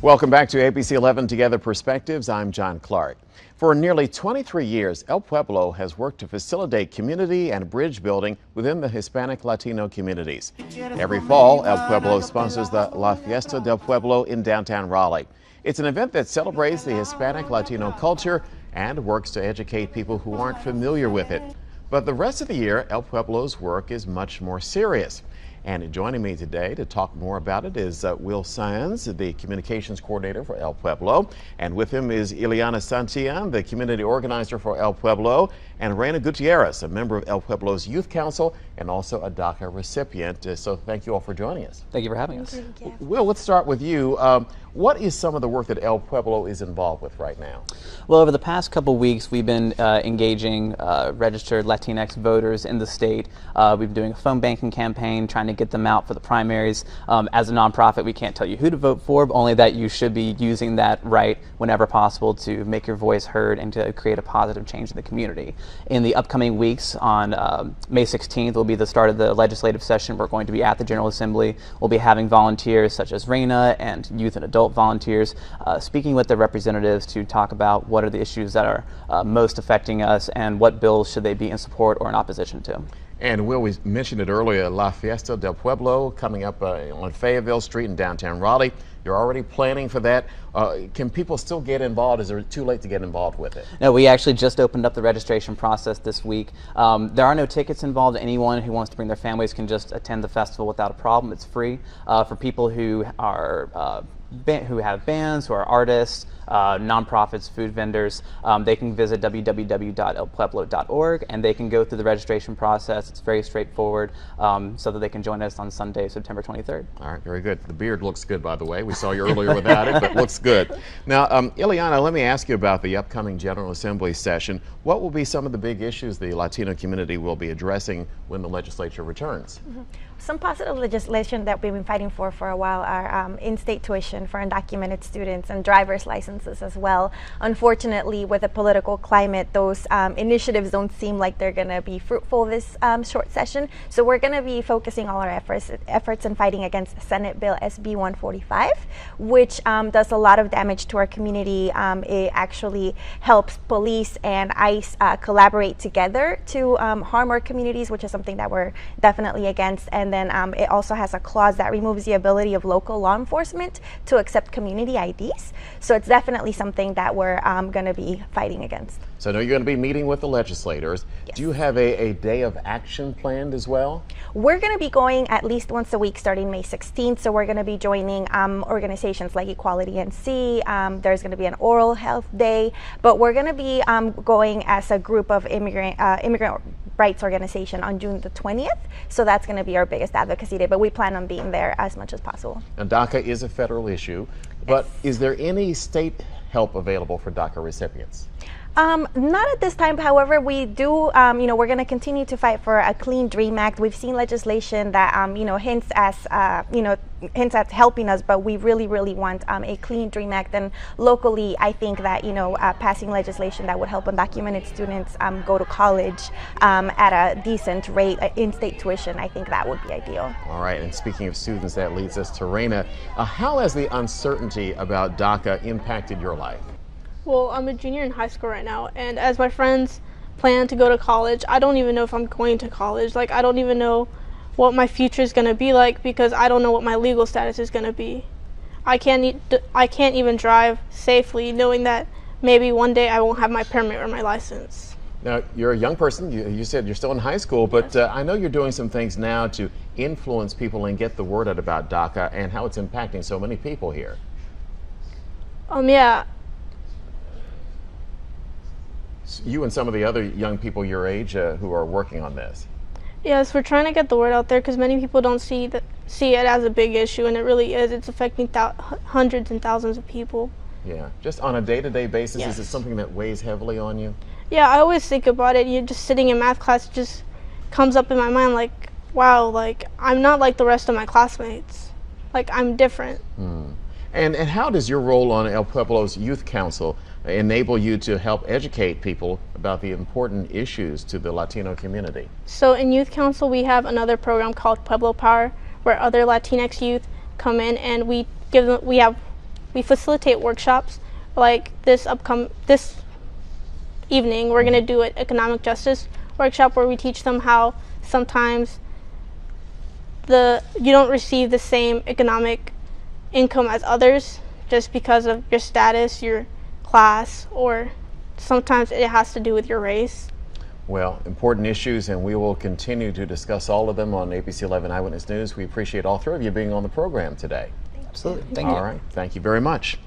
Welcome back to ABC 11 Together Perspectives. I'm John Clark. For nearly 23 years, El Pueblo has worked to facilitate community and bridge building within the Hispanic Latino communities. Every fall, El Pueblo sponsors the La Fiesta del Pueblo in downtown Raleigh. It's an event that celebrates the Hispanic Latino culture and works to educate people who aren't familiar with it. But the rest of the year, El Pueblo's work is much more serious. And joining me today to talk more about it is Will Sanz, the communications coordinator for El Pueblo. And with him is Ileana Santillan, the community organizer for El Pueblo, and Reina Gutierrez, a member of El Pueblo's Youth Council and also a DACA recipient. So thank you all for joining us. Thank you for having us. Will, let's start with you. What is some of the work that El Pueblo is involved with right now? Well, over the past couple weeks, we've been engaging registered Latinx voters in the state. We've been doing a phone banking campaign, trying to get them out for the primaries. As a nonprofit, we can't tell you who to vote for, but only that you should be using that right whenever possible to make your voice heard and to create a positive change in the community. In the upcoming weeks, on May 16th will be the start of the legislative session. We're going to be at the General Assembly. We'll be having volunteers such as Reina and youth and adult volunteers speaking with the representatives to talk about what are the issues that are most affecting us and what bills should they be in support or in opposition to. And Will, we mentioned it earlier, La Fiesta del Pueblo coming up on Fayetteville Street in downtown Raleigh. You're already planning for that. Can people still get involved? Is it too late to get involved with it? No, we actually just opened up the registration process this week. There are no tickets involved. Anyone who wants to bring their families can just attend the festival without a problem. It's free. For people who are who have bands, who are artists, nonprofits, food vendors, they can visit www.elpueblo.org and they can go through the registration process. It's very straightforward, so that they can join us on Sunday, September 23rd. All right, very good. The beard looks good, by the way. We saw you earlier without it, but looks good. Now, Ileana, let me ask you about the upcoming General Assembly session. What will be some of the big issues the Latino community will be addressing when the legislature returns? Some positive legislation that we've been fighting for a while are in-state tuition for undocumented students and driver's licenses as well. Unfortunately, with the political climate, those initiatives don't seem like they're going to be fruitful this short session. So we're going to be focusing all our efforts in fighting against Senate Bill SB 145, which does a lot of damage to our community. It actually helps police and ICE collaborate together to harm our communities, which is something that we're definitely against. And then it also has a clause that removes the ability of local law enforcement to accept community IDs. So it's definitely something that we're going to be fighting against. So I know you're going to be meeting with the legislators. Yes. Do you have a day of action planned as well? We're going to be going at least once a week starting May 16th. So we're going to be joining organizations like Equality NC. There's going to be an oral health day, but we're going to be going as a group of immigrant rights organization on June the 20th. So that's going to be our biggest advocacy day, but we plan on being there as much as possible. Now, DACA is a federal issue, but is there any state help available for DACA recipients? Not at this time. However, we do, we're going to continue to fight for a Clean Dream Act. We've seen legislation that, hints at helping us, but we really, really want a Clean Dream Act. And locally, I think that, passing legislation that would help undocumented students go to college at a decent rate, in-state tuition, I think that would be ideal. All right. And speaking of students, that leads us to Reina. How has the uncertainty about DACA impacted your life? Well, I'm a junior in high school right now, and as my friends plan to go to college, I don't even know if I'm going to college. Like, I don't even know what my future is going to be like because I don't know what my legal status is going to be. I can't even drive safely knowing that maybe one day I won't have my permit or my license. Now, you're a young person. You said you're still in high school, but I know you're doing some things now to influence people and get the word out about DACA and how it's impacting so many people here. Yeah. You and some of the other young people your age who are working on this. Yes, we're trying to get the word out there because many people don't see it as a big issue, and it really is. It's affecting hundreds and thousands of people. Yeah, just on a day-to-day basis, yes. Is it something that weighs heavily on you? Yeah, I always think about it. You're just sitting in math class, it just comes up in my mind like, wow, like I'm not like the rest of my classmates. Like I'm different. And how does your role on El Pueblo's Youth Council enable you to help educate people about the important issues to the Latino community? So in Youth Council, we have another program called Pueblo Power, where other Latinx youth come in and we have we facilitate workshops. Like this evening, we're going to do an economic justice workshop where we teach them how sometimes you don't receive the same economic income as others just because of your status, your class, or sometimes it has to do with your race. Well, important issues, and we will continue to discuss all of them on ABC 11 Eyewitness News. We appreciate all three of you being on the program today. Absolutely. Thank you. All right. Thank you very much.